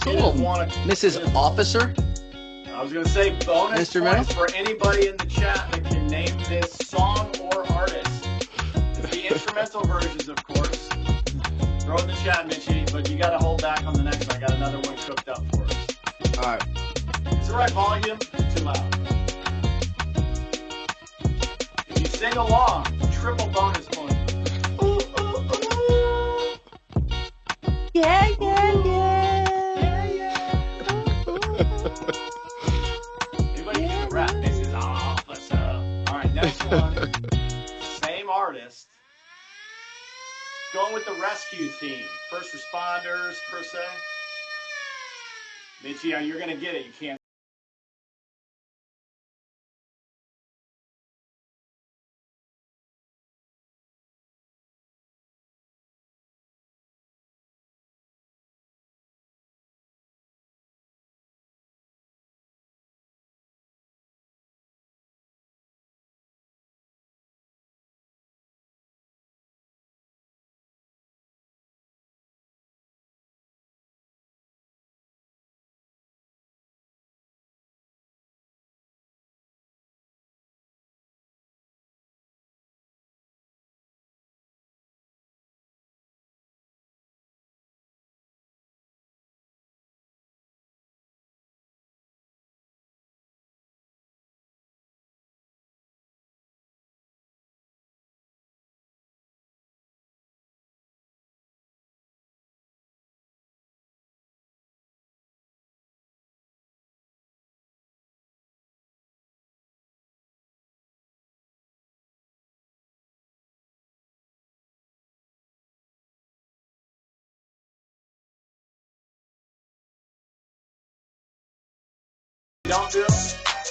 cool. Mrs. Officer? I was going to say bonus points for anybody in the chat that can name this song or artist. It's the instrumental versions, of course. Throw in the chat, Mitchie, but you got to hold back on the next one. I got another one cooked up for us. All right. Is the right volume? Too loud. If you sing along, triple bonus points. Ooh, ooh, ooh. Yeah, yeah, yeah. Yeah, yeah. Anybody get the rap? This is Officer. All right, next one. Same artist. Going with the rescue theme. First responders, per se. Mitchie, you're going to get it. You can't.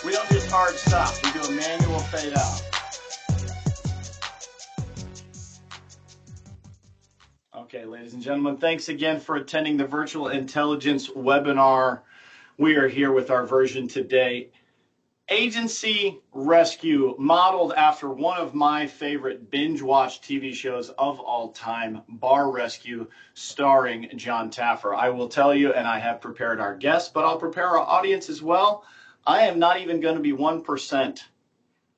We don't just hard stop. We do a manual fade out. Okay, ladies and gentlemen, thanks again for attending the Virtual Intelligence webinar. We are here with our version today. Agency Rescue, modeled after one of my favorite binge-watch TV shows of all time, Bar Rescue, starring John Taffer. I will tell you, and I have prepared our guests, but I'll prepare our audience as well. I am not even going to be 1%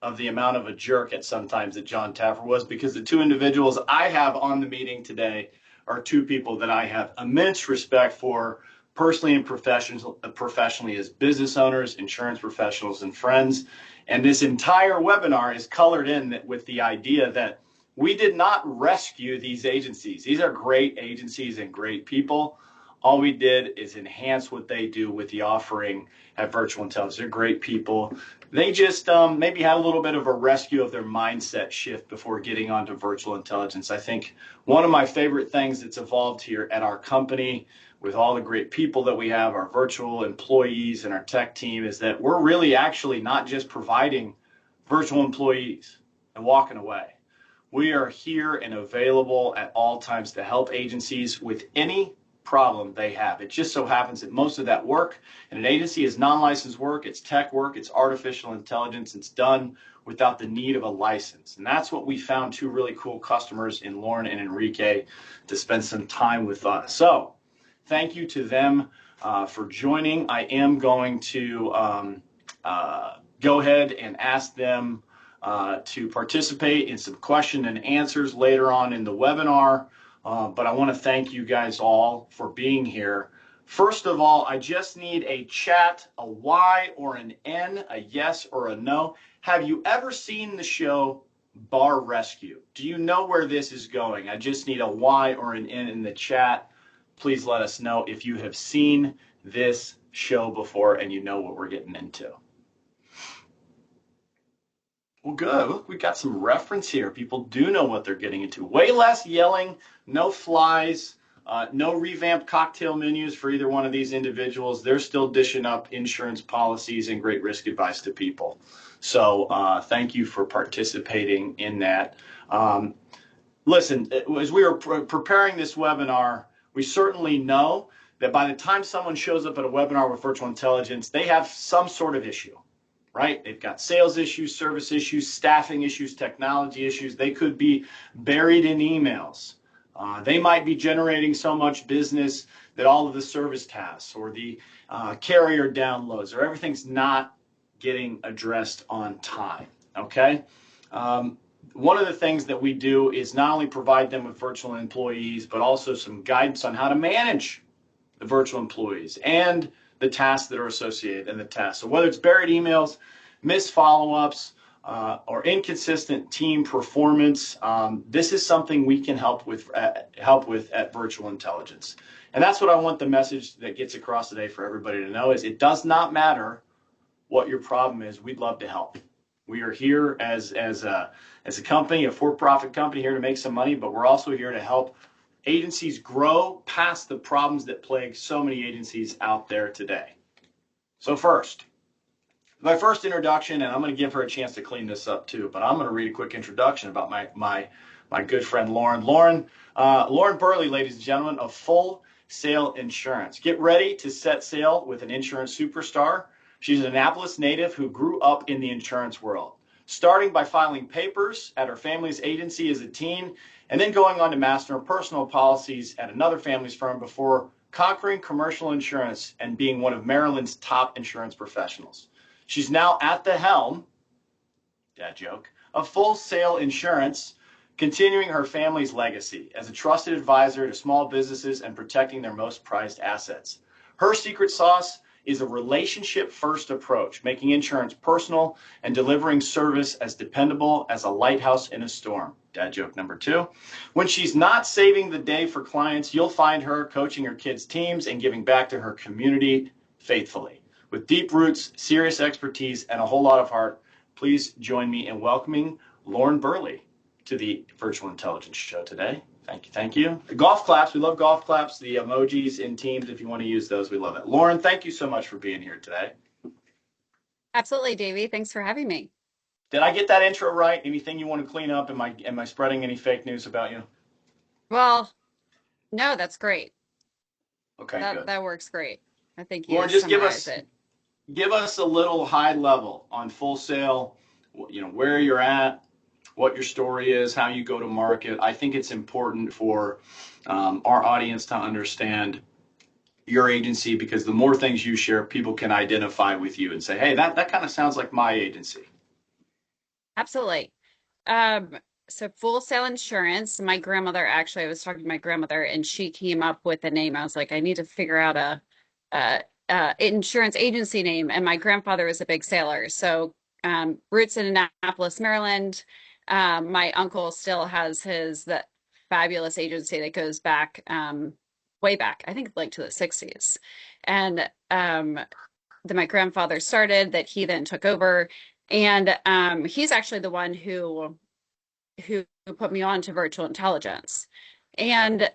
of the amount of a jerk at sometimes that John Taffer was, because the two individuals I have on the meeting today are two people that I have immense respect for, personally and professionally, as business owners, insurance professionals, and friends. And this entire webinar is colored in with the idea that we did not rescue these agencies. These are great agencies and great people. All we did is enhance what they do with the offering at Virtual Intelligence. They're great people. They just maybe had a little bit of a rescue of their mindset shift before getting onto Virtual Intelligence. I think one of my favorite things that's evolved here at our company, with all the great people that we have, our virtual employees and our tech team, is that we're really actually not just providing virtual employees and walking away. We are here and available at all times to help agencies with any problem they have. It just so happens that most of that work in an agency is non-licensed work, it's tech work, it's artificial intelligence, it's done without the need of a license. And that's what we found two really cool customers in Lauren and Enrique to spend some time with us. So thank you to them for joining. I am going to go ahead and ask them to participate in some question and answers later on in the webinar. But I want to thank you guys all for being here. First of all, I just need a chat, a Y or an N, a yes or a no. Have you ever seen the show Bar Rescue? Do you know where this is going? I just need a Y or an N in the chat. Please let us know if you have seen this show before and you know what we're getting into. Well, good. Look, we got some reference here. People do know what they're getting into. Way less yelling, no flies, no revamped cocktail menus for either one of these individuals. They're still dishing up insurance policies and great risk advice to people. So thank you for participating in that. Listen, as we were preparing this webinar, we certainly know that by the time someone shows up at a webinar with Virtual Intelligence, they have some sort of issue. Right? They've got sales issues, service issues, staffing issues, technology issues. They could be buried in emails. They might be generating so much business that all of the service tasks or the carrier downloads or everything's not getting addressed on time. Okay. One of the things that we do is not only provide them with virtual employees, but also some guidance on how to manage the virtual employees and the tasks that are associated in the task. So whether it's buried emails, missed follow-ups, or inconsistent team performance, this is something we can help with at Virtual Intelligence. And that's what I want the message that gets across today for everybody to know is it does not matter what your problem is. We'd love to help. We are here as a company, a for-profit company, here to make some money, but we're also here to help agencies grow past the problems that plague so many agencies out there today. So first, my first introduction, and I'm going to give her a chance to clean this up too, but I'm going to read a quick introduction about my good friend Lauren. Lauren Burleigh, ladies and gentlemen, of Full Sail Insurance. Get ready to set sail with an insurance superstar. She's an Annapolis native who grew up in the insurance world, starting by filing papers at her family's agency as a teen, and then going on to master personal policies at another family's firm before conquering commercial insurance and being one of Maryland's top insurance professionals. She's now at the helm, dad joke, of Full Sail Insurance, continuing her family's legacy as a trusted advisor to small businesses and protecting their most prized assets. Her secret sauce is a relationship-first approach, making insurance personal and delivering service as dependable as a lighthouse in a storm. Dad joke number 2. When she's not saving the day for clients, you'll find her coaching her kids' teams and giving back to her community faithfully. With deep roots, serious expertise, and a whole lot of heart, please join me in welcoming Lauren Burleigh to the Virtual Intelligence Show today. Thank you, thank you. The golf claps, we love golf claps, the emojis in Teams, if you want to use those, we love it. Lauren, thank you so much for being here today. Absolutely, Davie. Thanks for having me. Did I get that intro right? Anything you want to clean up? Am I spreading any fake news about you? Well, no, that's great. Okay, good. That works great. I think you Lauren, just summarized it. Give us a little high level on Full Sail, where you're at, what your story is, how you go to market. I think it's important for our audience to understand your agency, because the more things you share, people can identify with you and say, hey, that kind of sounds like my agency. Absolutely. So Full Sail Insurance, my grandmother, actually, I was talking to my grandmother and she came up with a name. I was like, I need to figure out a insurance agency name. And my grandfather was a big sailor. So roots in Annapolis, Maryland. My uncle still has that fabulous agency that goes back way back, I think like to the 60s. And that my grandfather started, that he then took over. And he's actually the one who put me on to virtual intelligence. And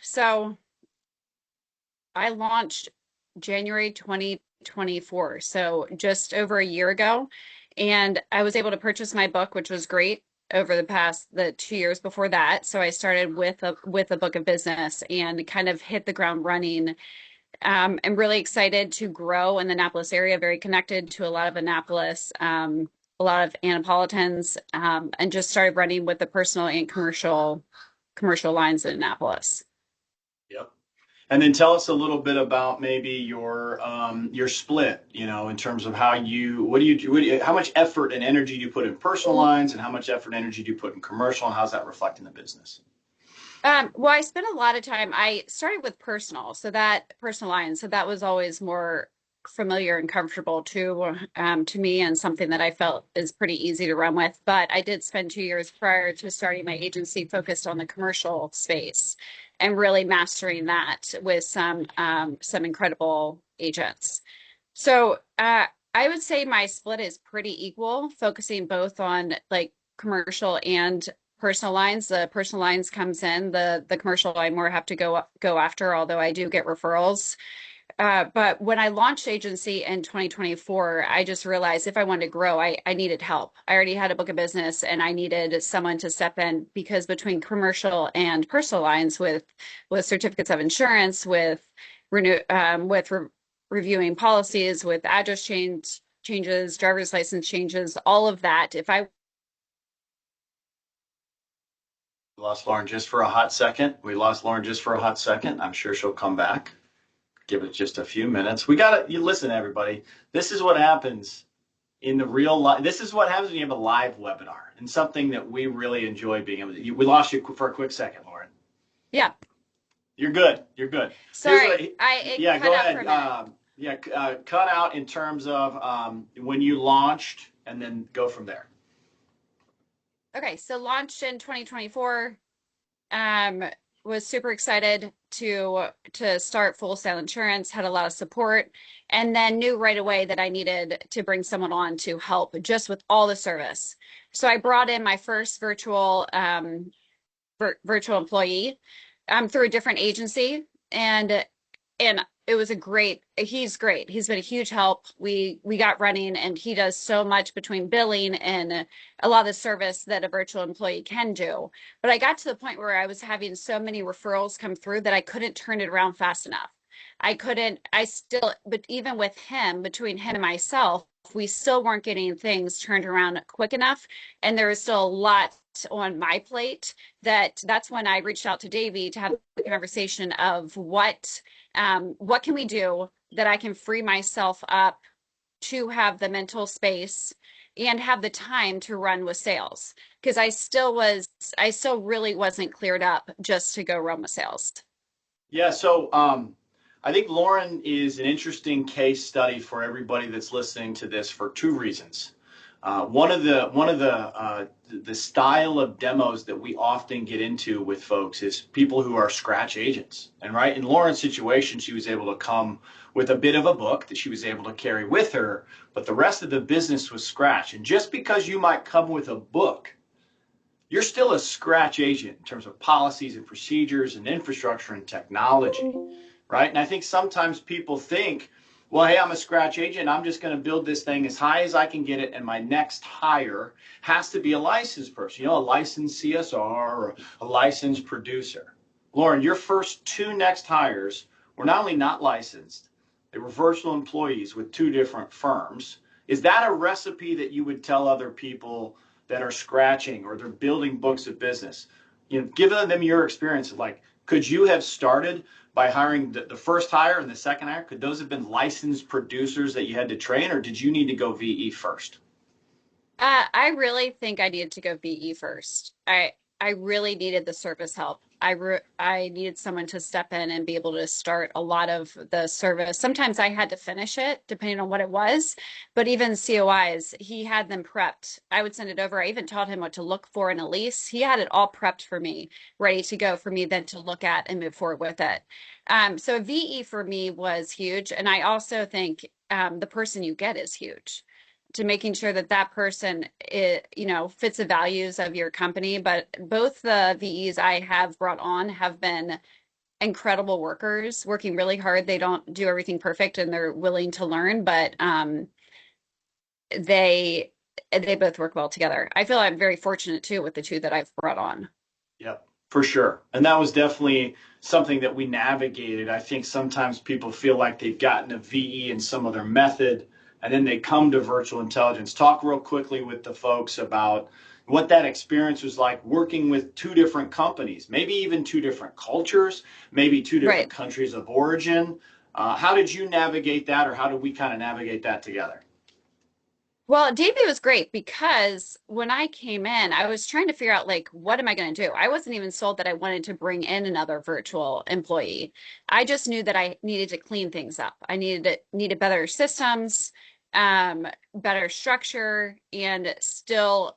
so I launched January 2024, so just over a year ago. And I was able to purchase my book, which was great over the 2 years before that. So I started with a book of business and kind of hit the ground running. I'm really excited to grow in the Annapolis area, very connected to a lot of Annapolis, a lot of Annapolitans, and just started running with the personal and commercial lines in Annapolis. Yep. And then tell us a little bit about maybe your split, in terms of how much effort and energy do you put in personal lines and how much effort and energy do you put in commercial, and how's that reflect in the business? Well, I spent a lot of time. I started with personal lines, so that was always more familiar and comfortable to me, and something that I felt is pretty easy to run with. But I did spend 2 years prior to starting my agency focused on the commercial space and really mastering that with some incredible agents. So I would say my split is pretty equal, focusing both on like commercial and personal lines. The personal lines comes in, the commercial I more have to go after, although I do get referrals. But when I launched agency in 2024, I just realized if I wanted to grow, I needed help. I already had a book of business and I needed someone to step in, because between commercial and personal lines with certificates of insurance, with reviewing policies, with address changes, driver's license changes, all of that, if I We lost Lauren just for a hot second. I'm sure she'll come back. Give it just a few minutes. You listen, everybody. This is what happens in the real life. This is what happens when you have a live webinar, and something that we really enjoy being able to. We lost you for a quick second, Lauren. Yeah. You're good. You're good. Sorry, yeah, cut go out ahead. for a minute. Cut out in terms of when you launched, and then go from there. Okay, so launched in 2024. Was super excited to start Full Sail Insurance, had a lot of support, and then knew right away that I needed to bring someone on to help just with all the service. So I brought in my first virtual employee through a different agency, and it was he's great. He's been a huge help. We got running, and he does so much between billing and a lot of the service that a virtual employee can do. But I got to the point where I was having so many referrals come through that I couldn't turn it around fast enough. But even with him, between him and myself, we still weren't getting things turned around quick enough. And there was still a lot on my plate. That's when I reached out to Davie to have the conversation of what can we do that I can free myself up to have the mental space and have the time to run with sales, because I still really wasn't cleared up just to go run with sales. Yeah, so I think Lauren is an interesting case study for everybody that's listening to this for two reasons. One of the style of demos that we often get into with folks is people who are scratch agents. And right in Lauren's situation, she was able to come with a bit of a book that she was able to carry with her, but the rest of the business was scratch. And just because you might come with a book, you're still a scratch agent in terms of policies and procedures and infrastructure and technology, right? And I think sometimes people think, well, hey, I'm a scratch agent. I'm just going to build this thing as high as I can get it, and my next hire has to be a licensed person, a licensed CSR or a licensed producer. Lauren, your first two next hires were not only not licensed, they were virtual employees with two different firms. Is that a recipe that you would tell other people that are scratching or they're building books of business? Given them your experience, could you have started by hiring the first hire and the second hire? Could those have been licensed producers that you had to train, or did you need to go VE first? I really think I needed to go VE first. I really needed the service help. I needed someone to step in and be able to start a lot of the service. Sometimes I had to finish it depending on what it was, but even COIs, he had them prepped. I would send it over. I even taught him what to look for in a lease. He had it all prepped for me, ready to go for me then to look at and move forward with it. So VE for me was huge. And I also think the person you get is huge, to making sure that that person fits the values of your company. But both the VEs I have brought on have been incredible workers, working really hard. They don't do everything perfect, and they're willing to learn, but they both work well together. I feel I'm very fortunate too with the two that I've brought on. Yep, for sure. And that was definitely something that we navigated. I think sometimes people feel like they've gotten a VE in some other method, and then they come to virtual intelligence. Talk real quickly with the folks about what that experience was like working with two different companies, maybe even two different cultures, maybe two different countries of origin. How did you navigate that, or how did we kind of navigate that together? Well, Davie was great because when I came in, I was trying to figure out, what am I going to do? I wasn't even sold that I wanted to bring in another virtual employee. I just knew that I needed to clean things up. I needed better systems, better structure, and still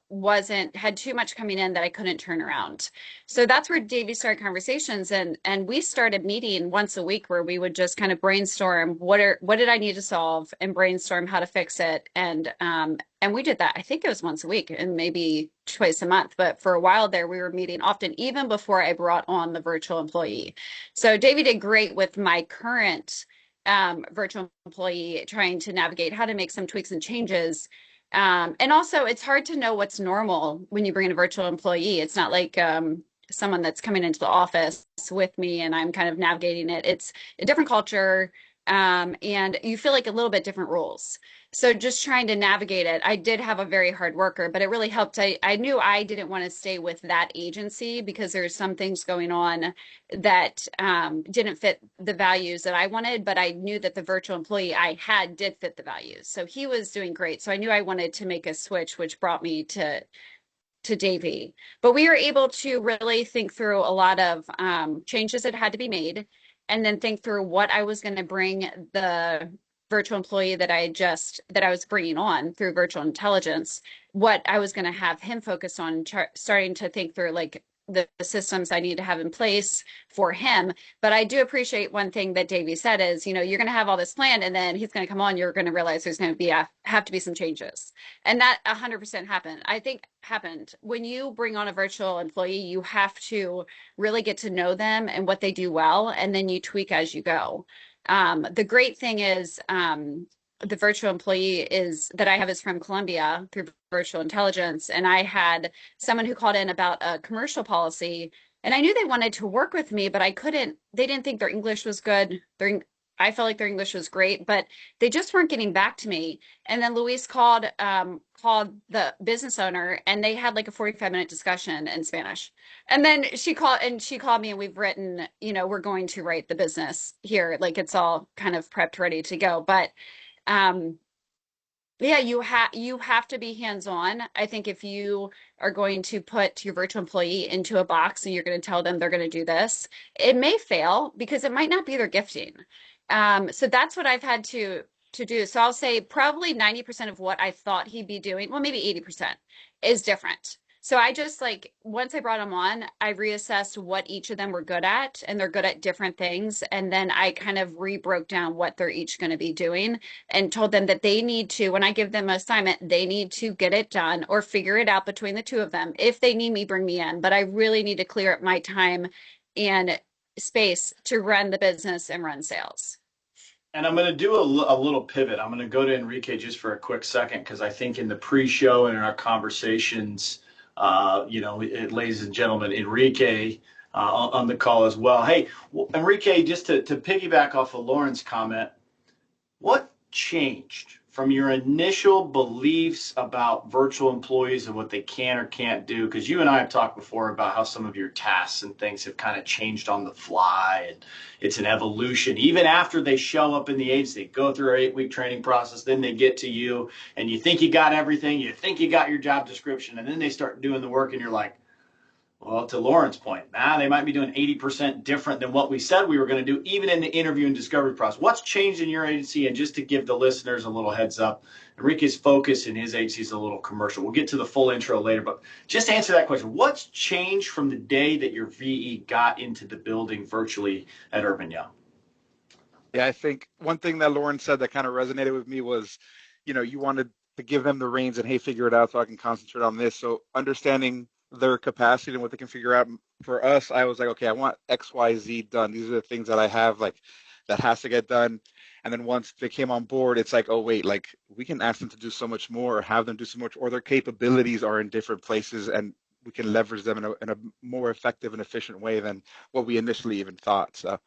had too much coming in that I couldn't turn around. So that's where Davie started conversations, and we started meeting once a week where we would just kind of brainstorm what did I need to solve, and brainstorm how to fix it. And we did that. I think it was once a week and maybe twice a month, but for a while there we were meeting often, even before I brought on the virtual employee. So Davie did great with my current virtual employee, trying to navigate how to make some tweaks and changes. And also, it's hard to know what's normal when you bring in a virtual employee. It's not like someone that's coming into the office with me and I'm kind of navigating it. It's a different culture, and you feel like a little bit different roles. So just trying to navigate it. I did have a very hard worker, but it really helped. I knew I didn't want to stay with that agency because there's some things going on that didn't fit the values that I wanted, but I knew that the virtual employee I had did fit the values. So he was doing great. So I knew I wanted to make a switch, which brought me to Davie. But we were able to really think through a lot of changes that had to be made, and then think through what I was going to bring the virtual employee that I was bringing on through virtual intelligence, what I was going to have him focus on, starting to think through like the systems I need to have in place for him. But I do appreciate one thing that Davie said is, you're going to have all this planned, and then he's going to come on. You're going to realize there's going to be have to be some changes, and that 100% happened. I think happened when you bring on a virtual employee. You have to really get to know them and what they do well, and then you tweak as you go. The great thing is, the virtual employee is that I have is from Colombia through virtual intelligence. And I had someone who called in about a commercial policy, and I knew they wanted to work with me, but they didn't think their English was good. I felt like their English was great, but they just weren't getting back to me. And then Luis called the business owner, and they had like a 45-minute discussion in Spanish. And then she called me, and we've written, we're going to write the business here. Like it's all kind of prepped, ready to go. But um, yeah, you have to be hands-on. I think if you are going to put your virtual employee into a box and you're going to tell them they're going to do this, it may fail because it might not be their gifting. So that's what I've had to do. So I'll say probably 90% of what I thought he'd be doing, well, maybe 80% is different. So I just like once I brought them on, I reassessed what each of them were good at, and they're good at different things. And then I kind of re-broke down what they're each going to be doing and told them that they need to, when I give them an assignment, they need to get it done or figure it out between the two of them. If they need me, bring me in. But I really need to clear up my time and space to run the business and run sales. And I'm going to do a little pivot. I'm going to go to Enrique just for a quick second, because I think in the pre-show and in our conversations, ladies and gentlemen, Enrique on the call as well. Hey, Enrique, just to piggyback off of Lauren's comment, what changed from your initial beliefs about virtual employees and what they can or can't do? Because you and I have talked before about how some of your tasks and things have kind of changed on the fly, and it's an evolution. Even after they show up in the agency, they go through our 8-week training process, then they get to you, and you think you got everything, you think you got your job description, and then they start doing the work, and you're like, well, to Lauren's point, they might be doing 80% different than what we said we were going to do, even in the interview and discovery process. What's changed in your agency? And just to give the listeners a little heads up, Enrique's focus in his agency is a little commercial. We'll get to the full intro later, but just answer that question. What's changed from the day that your VE got into the building virtually at Urban Young? Yeah, I think one thing that Lauren said that kind of resonated with me was, you wanted to give them the reins and, hey, figure it out so I can concentrate on this. So understanding their capacity and what they can figure out. For us, I was like, okay, I want X, Y, Z done. These are the things that I have, like, that has to get done. And then once they came on board, it's like, oh, wait, like, we can ask them to do so much more, or have them do so much, or their capabilities are in different places, and we can leverage them in a more effective and efficient way than what we initially even thought. So,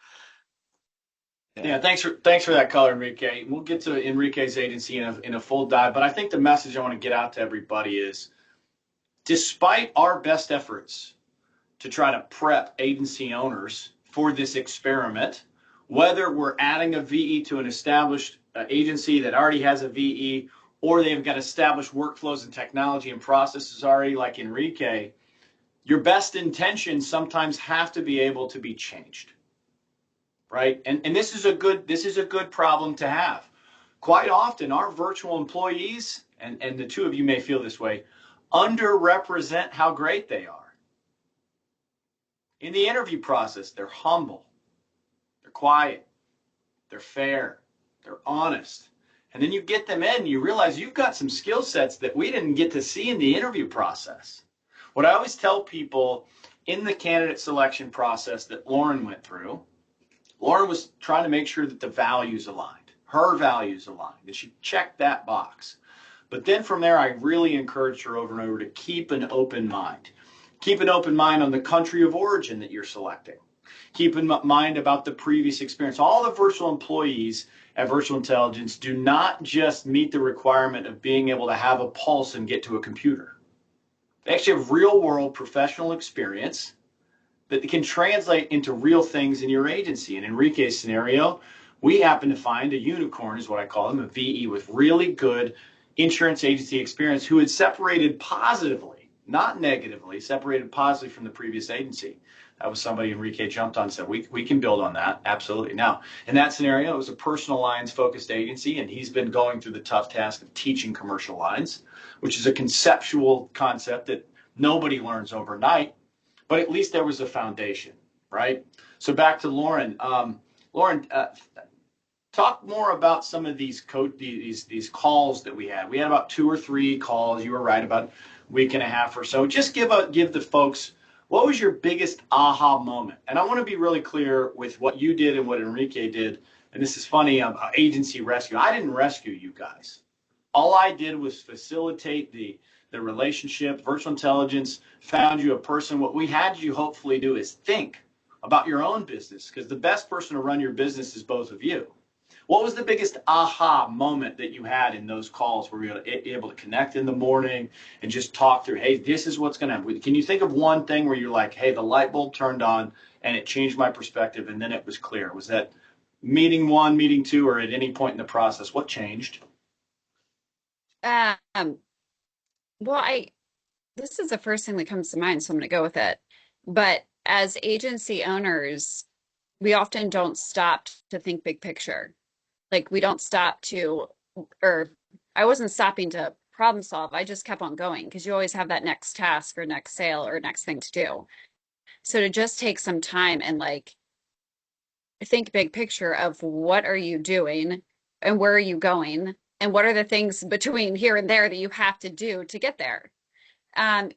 yeah, thanks for that color, Enrique. We'll get to Enrique's agency in a full dive, but I think the message I want to get out to everybody is, despite our best efforts to try to prep agency owners for this experiment, whether we're adding a VE to an established agency that already has a VE, or they've got established workflows and technology and processes already like Enrique, your best intentions sometimes have to be able to be changed, right? And this is a good problem to have. Quite often, our virtual employees, and the two of you may feel this way, underrepresent how great they are. In the interview process, they're humble, they're quiet, they're fair, they're honest. And then you get them in and you realize you've got some skill sets that we didn't get to see in the interview process. What I always tell people in the candidate selection process that Lauren went through, Lauren was trying to make sure that the values aligned, her values aligned, and she checked that box. But then from there, I really encouraged her over and over to keep an open mind. Keep an open mind on the country of origin that you're selecting. Keep in mind about the previous experience. All the virtual employees at Virtual Intelligence do not just meet the requirement of being able to have a pulse and get to a computer. They actually have real world professional experience that can translate into real things in your agency. In Enrique's scenario, we happen to find a unicorn, is what I call him, a VE with really good insurance agency experience who had separated positively, not negatively, separated positively from the previous agency. That was somebody Enrique jumped on and said, we can build on that. Absolutely. Now, in that scenario, it was a personal lines focused agency, and he's been going through the tough task of teaching commercial lines, which is a conceptual concept that nobody learns overnight, but at least there was a foundation, right? So back to Lauren. Lauren, talk more about some of these these calls that we had. We had about 2 or 3 calls. You were right, about a week and a half or so. Just give the folks, what was your biggest aha moment? And I want to be really clear with what you did and what Enrique did. And this is funny, agency rescue. I didn't rescue you guys. All I did was facilitate the relationship. Virtual Intelligence found you a person. What we had you hopefully do is think about your own business, because the best person to run your business is both of you. What was the biggest aha moment that you had in those calls where you were able to connect in the morning and just talk through, hey, this is what's going to happen? Can you think of one thing where you're like, hey, the light bulb turned on and it changed my perspective and then it was clear? Was that meeting 1, meeting 2, or at any point in the process? What changed? Well, this is the first thing that comes to mind, so I'm going to go with it. But as agency owners, we often don't stop to think big picture. Like we don't stop to, or I wasn't stopping to problem solve. I just kept on going because you always have that next task or next sale or next thing to do. So to just take some time and like think big picture of what are you doing and where are you going and what are the things between here and there that you have to do to get there.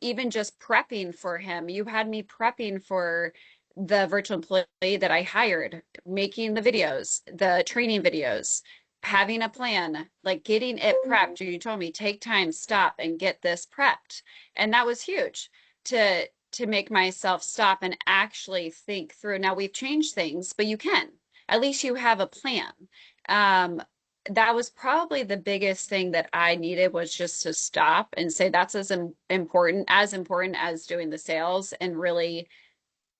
Even just prepping for him, you had me prepping for the virtual employee that I hired, making the videos, the training videos, having a plan, like getting it prepped. You told me take time, stop and get this prepped. And that was huge to make myself stop and actually think through. Now we've changed things, but you can. At least you have a plan. That was probably the biggest thing that I needed, was just to stop and say that's as important as doing the sales, and really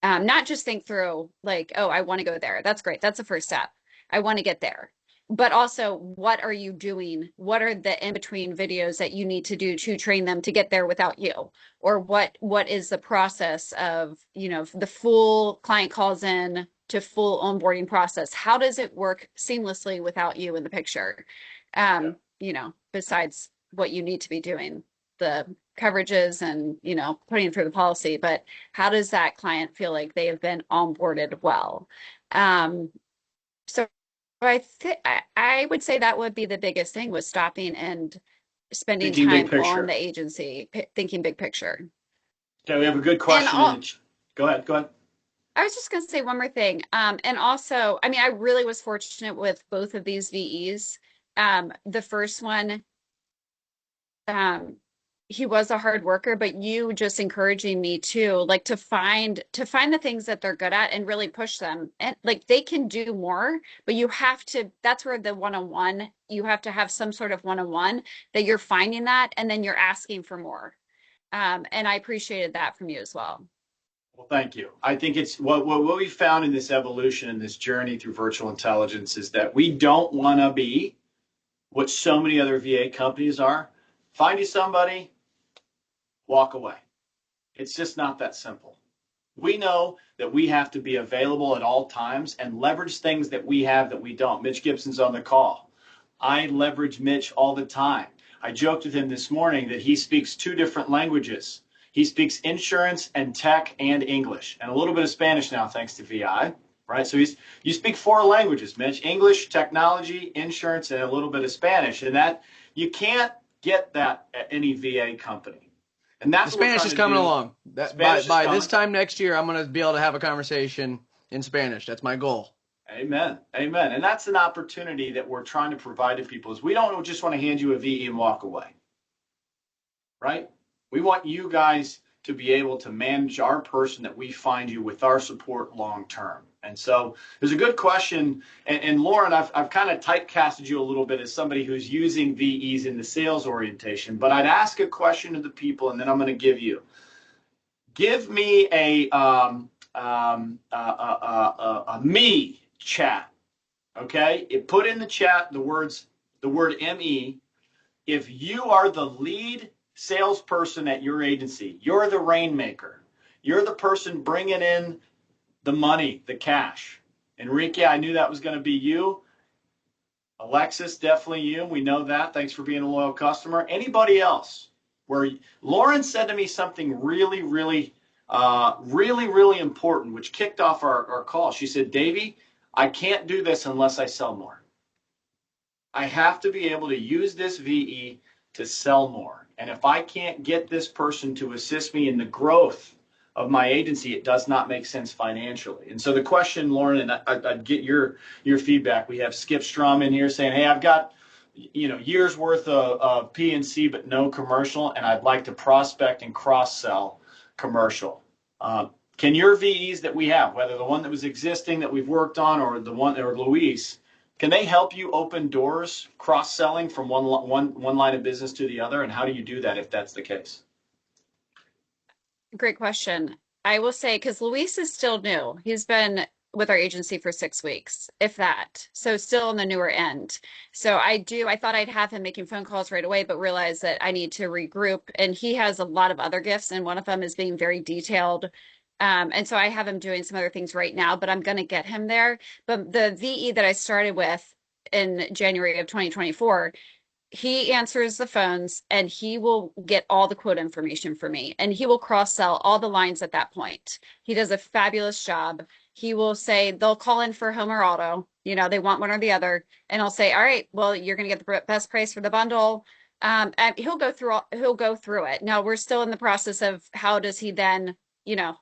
not just think through like, oh, I want to go there. That's great. That's the first step. I want to get there. But also, what are you doing? What are the in-between videos that you need to do to train them to get there without you? Or what is the process of, the full client calls in to full onboarding process? How does it work seamlessly without you in the picture? Besides what you need to be doing, the coverages and, putting through the policy, but how does that client feel like they have been onboarded well? So I would say that would be the biggest thing, was stopping and spending Thinking time on the agency, thinking big picture. Okay, we have a good question. Go ahead. I was just going to say one more thing. And also, I mean, I really was fortunate with both of these VEs. The first one, he was a hard worker, but you just encouraging me too, like to find the things that they're good at and really push them. And like they can do more, but you have to, that's where the one-on-one, you have to have some sort of one-on-one that you're finding that, and then you're asking for more. And I appreciated that from you as well. Well, thank you. I think it's what we found in this evolution and this journey through virtual intelligence is that we don't want to be what so many other VA companies are. Find you somebody, walk away. It's just not that simple. We know that we have to be available at all times and leverage things that we have that we don't. Mitch Gibson's on the call. I leverage Mitch all the time. I joked with him this morning that he speaks 2 different languages. He speaks insurance and tech and English, and a little bit of Spanish now thanks to VI, right? So you speak 4 languages, Mitch: English, technology, insurance, and a little bit of Spanish. And that you can't get that at any VA company. And that's the Spanish is coming along. By this time next year, I'm going to be able to have a conversation in Spanish. That's my goal. Amen. And that's an opportunity that we're trying to provide to people. Is we don't just want to hand you a VE and walk away, right? We want you guys to be able to manage our person that we find you with our support long term. And so there's a good question. And Lauren, I've kind of typecasted you a little bit as somebody who's using VEs in the sales orientation, but I'd ask a question to the people, and then I'm going to give me a me chat. Okay, put in the chat the word me. If you are the lead salesperson at your agency, you're the rainmaker, you're the person bringing in the money, the cash. Enrique, I knew that was going to be you. Alexis, definitely you. We know that. Thanks for being a loyal customer. Anybody else? Where Lauren said to me something really important, which kicked off our call. She said, Davie, I can't do this unless I sell more. I have to be able to use this VE to sell more. And if I can't get this person to assist me in the growth of my agency, it does not make sense financially. And so the question, Lauren, and I'd get your feedback. We have Skip Strum in here saying, hey, I've got years worth of P&C but no commercial, and I'd like to prospect and cross-sell commercial. Can your VEs that we have, whether the one that was existing that we've worked on or the one or Luis, can they help you open doors, cross-selling from one line of business to the other? And how do you do that if that's the case? Great question. I will say, because Luis is still new. He's been with our agency for 6 weeks, if that. So still on the newer end. So I thought I'd have him making phone calls right away, but realized that I need to regroup. And he has a lot of other gifts, and one of them is being very detailed. And so I have him doing some other things right now, but I'm going to get him there. But the VE that I started with in January of 2024, he answers the phones and he will get all the quote information for me, and he will cross sell all the lines at that point. He does a fabulous job. He will say they'll call in for home or auto, they want one or the other, and I'll say, all right, well, you're going to get the best price for the bundle. And he'll go through it. Now we're still in the process of how does he then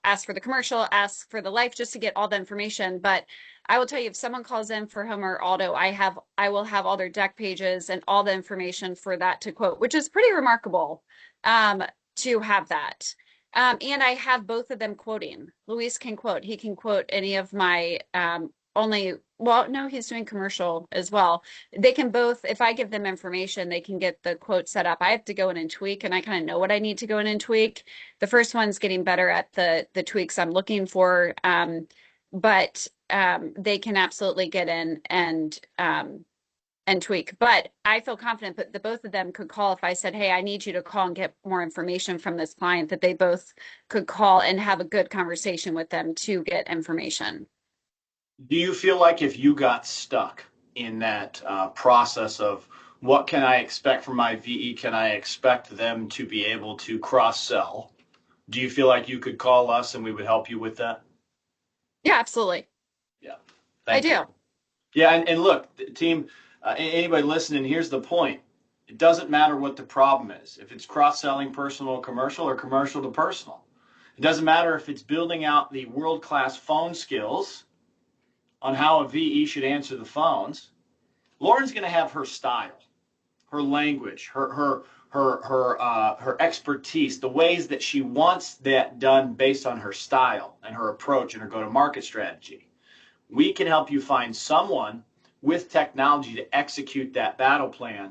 ask for the commercial, ask for the life, just to get all the information. But I will tell you, if someone calls in for home or auto, I will have all their deck pages and all the information for that to quote, which is pretty remarkable to have that. And I have both of them quoting. Luis can quote. He can quote any of my he's doing commercial as well. They can both, if I give them information, they can get the quote set up. I have to go in and tweak, and I kind of know what I need to go in and tweak. The first one's getting better at the tweaks I'm looking for. But they can absolutely get in and tweak. But I feel confident that the both of them could call if I said, hey, I need you to call and get more information from this client, that they both could call and have a good conversation with them to get information. Do you feel like if you got stuck in that process of what can I expect from my VE, can I expect them to be able to cross-sell? Do you feel like you could call us and we would help you with that? Yeah, absolutely. Yeah. I do. Yeah, and look, team, anybody listening, here's the point. It doesn't matter what the problem is. If it's cross-selling personal to commercial or commercial to personal. It doesn't matter if it's building out the world-class phone skills on how a VE should answer the phones. Lauren's going to have her style, her language, her expertise, the ways that she wants that done based on her style and her approach and her go-to-market strategy. We can help you find someone with technology to execute that battle plan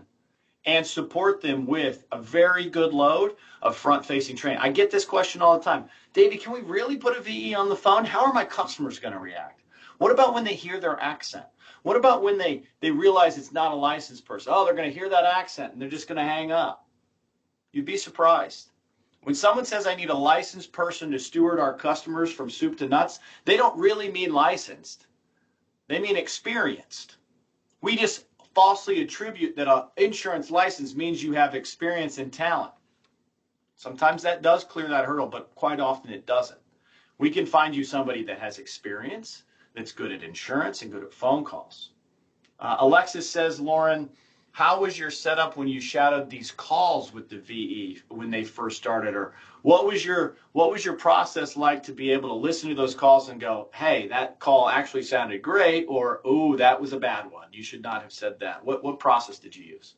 and support them with a very good load of front-facing training. I get this question all the time. Davie, can we really put a VE on the phone? How are my customers going to react? What about when they hear their accent? What about when they realize it's not a licensed person? Oh, they're going to hear that accent and they're just going to hang up. You'd be surprised. When someone says I need a licensed person to steward our customers from soup to nuts, they don't really mean licensed. They mean experienced. We just falsely attribute that an insurance license means you have experience and talent. Sometimes that does clear that hurdle, but quite often it doesn't. We can find you somebody that has experience, that's good at insurance and good at phone calls. Alexis says, Lauren, how was your setup when you shadowed these calls with the VE when they first started? Or what was your process like to be able to listen to those calls and go, hey, that call actually sounded great, or, ooh, that was a bad one. You should not have said that. What process did you use?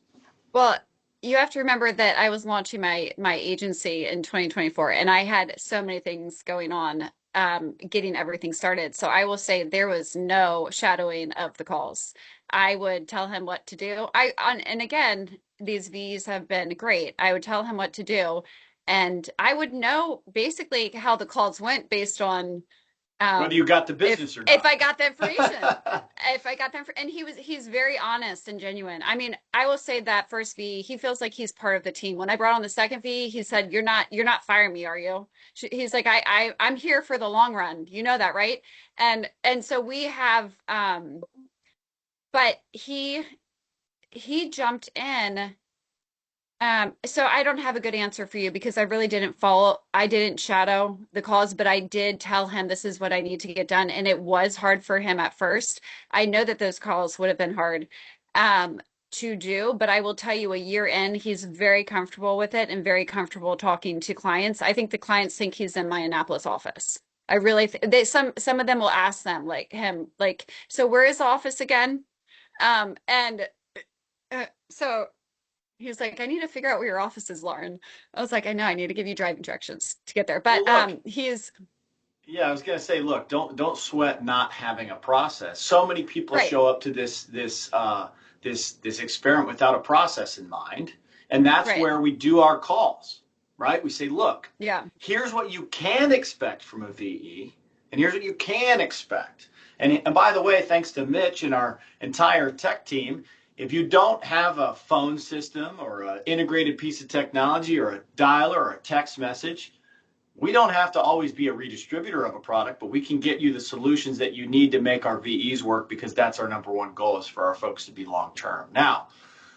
Well, you have to remember that I was launching my agency in 2024, and I had so many things going on, getting everything started. So I will say there was no shadowing of the calls. I would tell him what to do. And again, these V's have been great. I would tell him what to do, and I would know basically how the calls went based on Whether you got the if business or not. I got the information. If I got them, and he's very honest and genuine. I mean, I will say that first V, he feels like he's part of the team. When I brought on the second V, he said, you're not firing me, are you?" He's like, I'm here for the long run. You know that, right?" And so we have, but he jumped in. So I don't have a good answer for you because I didn't shadow the calls, but I did tell him this is what I need to get done. And it was hard for him at first. I know that those calls would have been hard to do, but I will tell you a year in, he's very comfortable with it and very comfortable talking to clients. I think the clients think he's in my Annapolis office. I really some of them will ask them like him, like, "So where is the office again?" And so he was like, "I need to figure out where your office is, Lauren." I was like, "I know, I need to give you driving directions to get there." But Well, look, he's yeah, I was gonna say, look, don't sweat not having a process. So many people right, show up to this experiment without a process in mind, and that's right. where we do our calls, right? We say, look, Yeah. here's what you can expect from a VE, and here's what you can expect. And by the way, thanks to Mitch and our entire tech team, if you don't have a phone system or an integrated piece of technology or a dialer or a text message, we don't have to always be a redistributor of a product, but we can get you the solutions that you need to make our VEs work, because that's our number one goal, is for our folks to be long term. Now,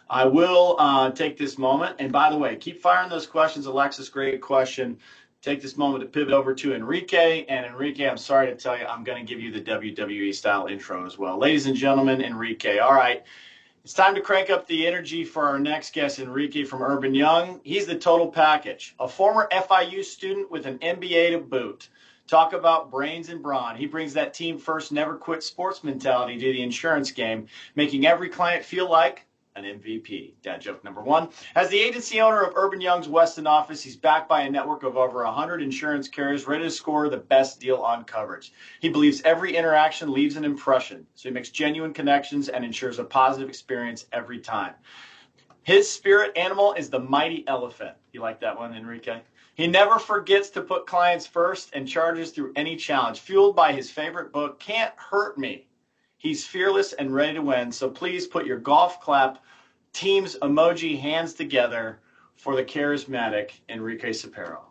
I will take this moment, and by the way, keep firing those questions. Alexis, great question. Take this moment to pivot over to Enrique. And Enrique, I'm sorry to tell you, I'm going to give you the WWE style intro as well. Ladies and gentlemen, Enrique. All right. It's time to crank up the energy for our next guest, Enrique from Urban Young. He's the total package, a former FIU student with an MBA to boot. Talk about brains and brawn. He brings that team first, never quit sports mentality to the insurance game, making every client feel like an MVP. Dad joke number one. As the agency owner of Urban Young's Weston office, he's backed by a network of over 100 insurance carriers ready to score the best deal on coverage. He believes every interaction leaves an impression, so he makes genuine connections and ensures a positive experience every time. His spirit animal is the mighty elephant. You like that one, Enrique? He never forgets to put clients first and charges through any challenge. Fueled by his favorite book, Can't Hurt Me. He's fearless and ready to win, so please put your golf clap team's emoji hands together for the charismatic Enrique Cepero.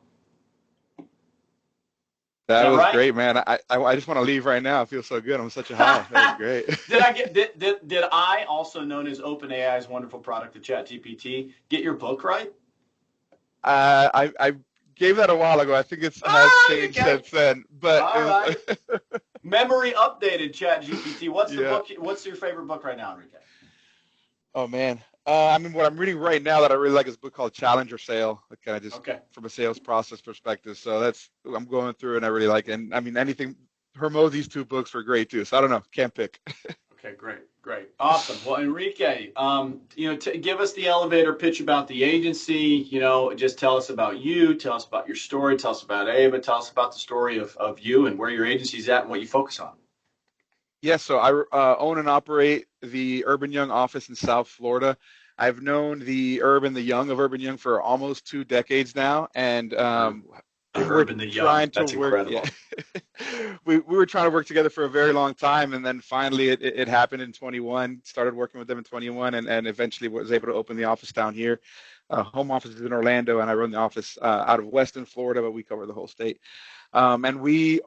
That was right? great, man. I just want to leave right now. I feel so good. I'm such a high. That was great. Did I, also known as OpenAI's wonderful product, the ChatGPT, get your book right? I gave that a while ago. I think it has changed since then. But all right. Memory updated ChatGPT. What's the book? What's your favorite book right now, Enrique? Oh man. I mean, what I'm reading right now that I really like is a book called Challenger Sale, kind of just from a sales process perspective. So that's I'm going through and I really like it. And I mean, anything, Hermosi's two books were great too. So I don't know, can't pick. Okay, great. Awesome. Well, Enrique, give us the elevator pitch about the agency, just tell us about you, tell us about your story, tell us about Ava, tell us about the story of you and where your agency's at and what you focus on. Yes, so I own and operate the Urban Young office in South Florida. I've known the Young of Urban Young for almost 2 decades now, and Urban the Young. That's incredible. Yeah. we were trying to work together for a very long time, and then finally it happened in 21. Started working with them in 21, and eventually was able to open the office down here. Home office is in Orlando, and I run the office out of Weston, Florida, but we cover the whole state. And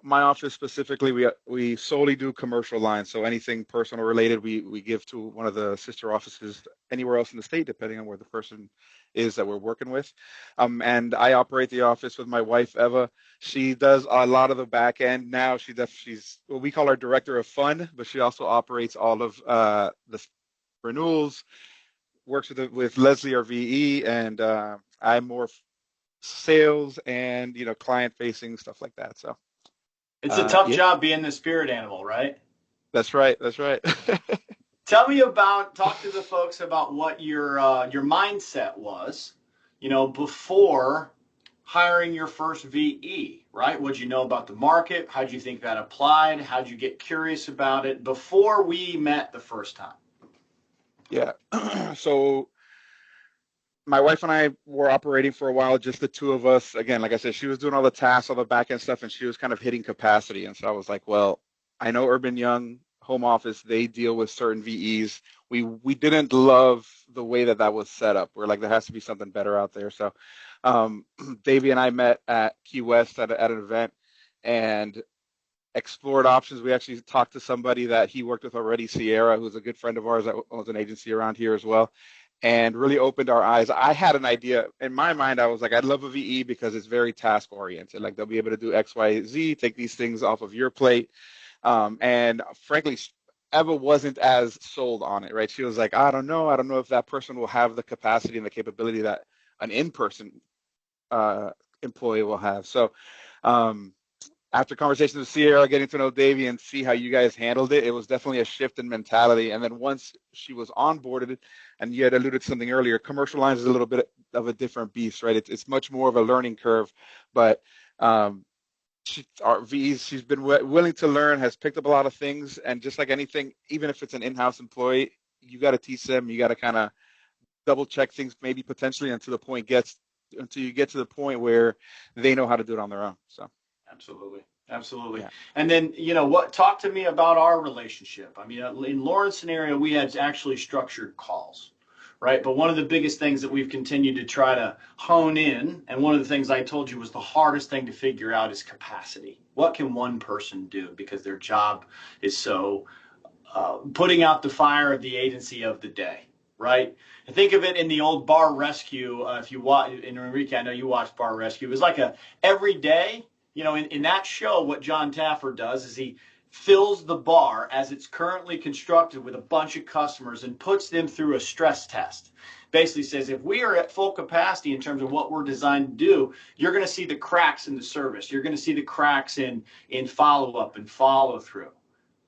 my office specifically, we solely do commercial lines. So anything personal related, we give to one of the sister offices anywhere else in the state, depending on where the person is that we're working with. And I operate the office with my wife, Eva. She does a lot of the back end now. She's what we call our director of fun, but she also operates all of the renewals, works with Leslie, our VE, and I'm more sales and client facing, stuff like that. So it's a tough job being the spirit animal, right? That's right. Talk to the folks about what your mindset was, before hiring your first VE, right? What'd you know about the market? How'd you think that applied? How'd you get curious about it before we met the first time? Yeah. So my wife and I were operating for a while, just the two of us. Again, like I said, she was doing all the tasks, all the back end stuff, and she was kind of hitting capacity. And so I was like, well, I know Urban Young home office, they deal with certain VEs. We didn't love the way that was set up. We're like, there has to be something better out there. So Davie and I met at Key West at an event and explored options. We actually talked to somebody that he worked with already, Sierra, who's a good friend of ours that owns an agency around here as well, and really opened our eyes. I had an idea in my mind. I was like, I'd love a VE because it's very task oriented. Like they'll be able to do X, Y, Z, take these things off of your plate. And frankly, Eva wasn't as sold on it, right? She was like, I don't know if that person will have the capacity and the capability that an in-person employee will have. So after conversations with Sierra, getting to know Davie and see how you guys handled it, it was definitely a shift in mentality. And then once she was onboarded, and you had alluded to something earlier, commercial lines is a little bit of a different beast, right? It's much more of a learning curve, but our VEs, she's been willing to learn, has picked up a lot of things, and just like anything, even if it's an in-house employee, you got to teach them. You got to kind of double check things, maybe potentially until you get to the point where they know how to do it on their own. So. Absolutely. Yeah. And then, talk to me about our relationship. I mean, in Lauren's scenario, we had actually structured calls, right? But one of the biggest things that we've continued to try to hone in, and one of the things I told you was the hardest thing to figure out, is capacity. What can one person do? Because their job is so putting out the fire of the agency of the day, right? And think of it in the old Bar Rescue. If you watch, in Enrique, I know you watched Bar Rescue. It was like a every day. In that show, what John Taffer does is he fills the bar as it's currently constructed with a bunch of customers and puts them through a stress test. Basically says, if we are at full capacity in terms of what we're designed to do, you're going to see the cracks in the service. You're going to see the cracks in follow-up and follow-through.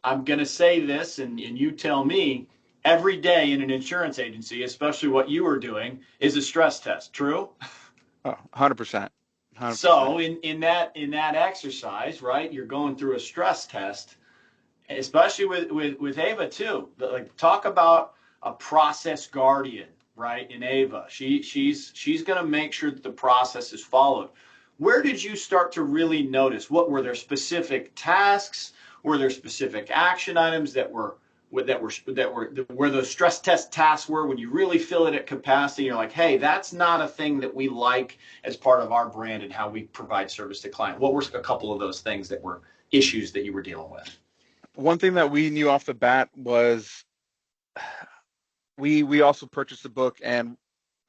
I'm going to say this, and you tell me, every day in an insurance agency, especially what you are doing, is a stress test. True? 100%. 100%. So in that exercise, right, you're going through a stress test, especially with Ava too. Like, talk about a process guardian, right? In Ava, she's going to make sure that the process is followed. Where did you start to really notice? What were there specific tasks? Were there specific action items that were where those stress test tasks were, when you really fill it at capacity? You're like, hey, that's not a thing that we like as part of our brand and how we provide service to client. What were a couple of those things that were issues that you were dealing with? One thing that we knew off the bat was we also purchased the book, and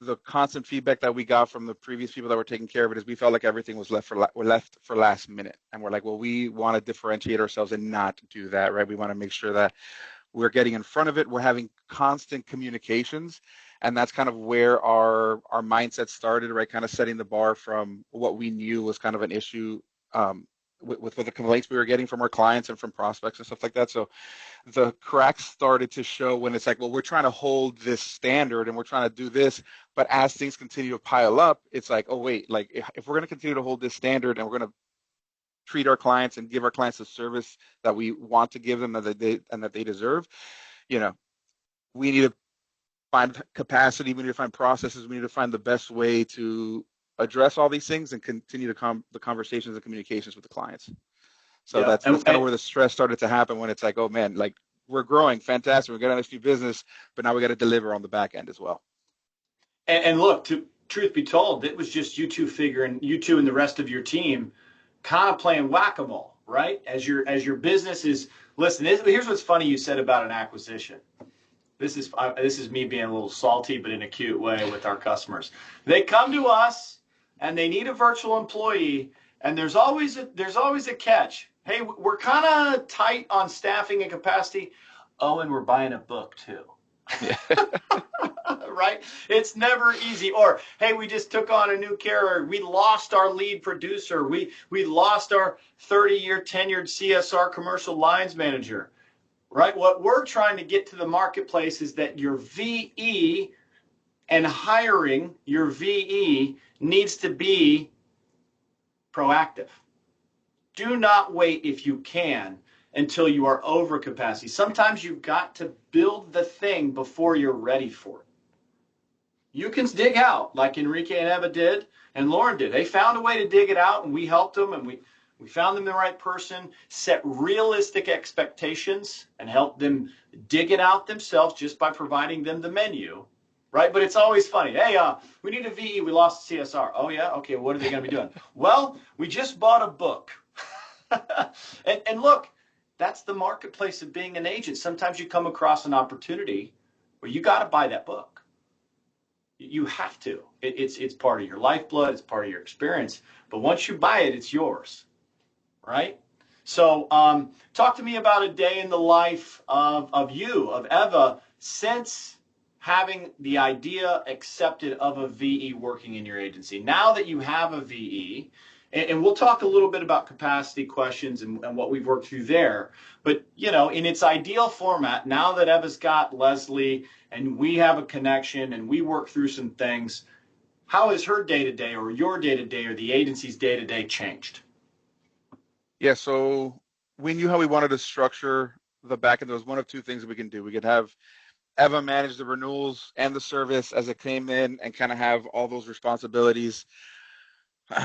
the constant feedback that we got from the previous people that were taking care of it is we felt like everything was left for last minute. And we're like, well, we want to differentiate ourselves and not do that, right? We want to make sure that we're getting in front of it. We're having constant communications. And that's kind of where our mindset started, right? Kind of setting the bar from what we knew was kind of an issue with the complaints we were getting from our clients and from prospects and stuff like that. So the cracks started to show when it's like, well, we're trying to hold this standard and we're trying to do this, but as things continue to pile up, it's like, oh wait, like if we're going to continue to hold this standard and we're going to treat our clients and give our clients the service that we want to give them and that they deserve, we need to find capacity, we need to find processes, we need to find the best way to address all these things and continue the conversations and communications with the clients. So that's kind of where the stress started to happen, when it's like, oh man, like we're growing, fantastic, we're getting this new business, but now we got to deliver on the back end as well. And look, truth be told, it was just you two and the rest of your team kind of playing whack-a-mole, right? As your business is, listen, here's what's funny you said about an acquisition. This is me being a little salty, but in a cute way with our customers. They come to us and they need a virtual employee, and there's always a catch. Hey, we're kind of tight on staffing and capacity. Oh, and we're buying a book too. Yeah. Right? It's never easy. Or, hey, we just took on a new carrier. We lost our lead producer. We lost our 30-year tenured CSR commercial lines manager. right? What we're trying to get to the marketplace is that your VE and hiring your VE needs to be proactive. Do not wait if you can until you are over capacity. Sometimes you've got to build the thing before you're ready for it. You can dig out like Enrique and Eva did and Lauren did. They found a way to dig it out, and we helped them, and we found them the right person, set realistic expectations, and helped them dig it out themselves just by providing them the menu, right? But it's always funny. Hey, we need a VE. We lost CSR. Oh, yeah? Okay, what are they going to be doing? Well, we just bought a book. and look, that's the marketplace of being an agent. Sometimes you come across an opportunity where you got to buy that book. You have to. It's part of your lifeblood. It's part of your experience. But once you buy it, it's yours, right? So talk to me about a day in the life of Eva, since having the idea accepted of a VE working in your agency. Now that you have a VE, and we'll talk a little bit about capacity questions and what we've worked through there. But, you know, in its ideal format, now that Eva's got Leslie and we have a connection and we work through some things, how has her day-to-day or your day-to-day or the agency's day-to-day changed? Yeah, so we knew how we wanted to structure the back end. There was one of two things we can do. We could have Eva manage the renewals and the service as it came in and kind of have all those responsibilities.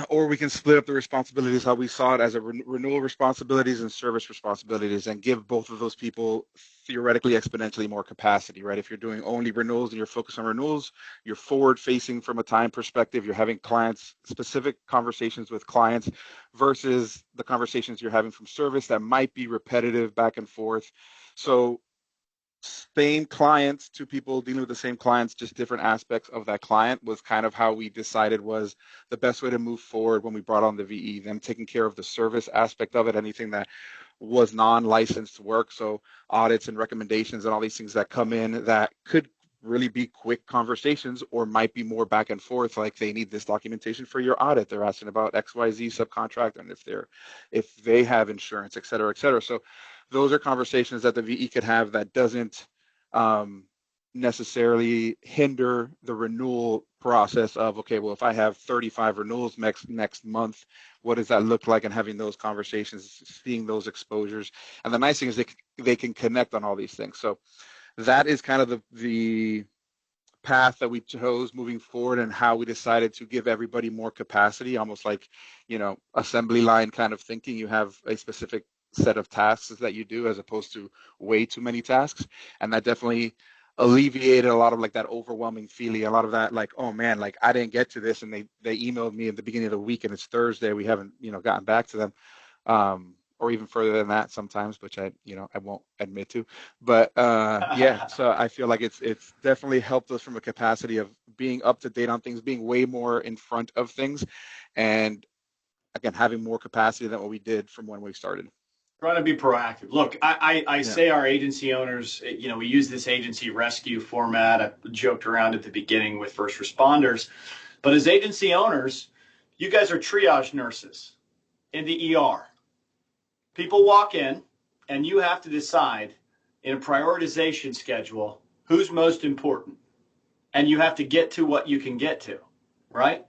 Or we can split up the responsibilities how we saw it as a renewal responsibilities and service responsibilities, and give both of those people theoretically exponentially more capacity, right? If you're doing only renewals and you're focused on renewals, you're forward facing from a time perspective. You're having clients, specific conversations with clients versus the conversations you're having from service that might be repetitive back and forth. So same clients, two people dealing with the same clients, just different aspects of that client was kind of how we decided was the best way to move forward when we brought on the VE, them taking care of the service aspect of it, anything that was non-licensed work. So audits and recommendations and all these things that come in that could really be quick conversations or might be more back and forth, like they need this documentation for your audit. They're asking about XYZ subcontract and if they have insurance, et cetera, et cetera. So those are conversations that the VE could have that doesn't necessarily hinder the renewal process of, okay, well, if I have 35 renewals next month, what does that look like? And having those conversations, seeing those exposures. And the nice thing is they can connect on all these things. So that is kind of the path that we chose moving forward, and how we decided to give everybody more capacity, almost like, you know, assembly line kind of thinking. You have a specific set of tasks that you do as opposed to way too many tasks. And that definitely alleviated a lot of like that overwhelming feeling, a lot of that like, oh man, like I didn't get to this, and they emailed me at the beginning of the week and it's Thursday, we haven't, you know, gotten back to them, or even further than that sometimes, which I won't admit to. But yeah, so I feel like it's definitely helped us from a capacity of being up to date on things, being way more in front of things, and again, having more capacity than what we did from when we started. Trying to be proactive. Look, I say our agency owners, you know, we use this agency rescue format. I joked around at the beginning with first responders, but as agency owners, you guys are triage nurses in the ER. People walk in and you have to decide in a prioritization schedule who's most important, and you have to get to what you can get to, right?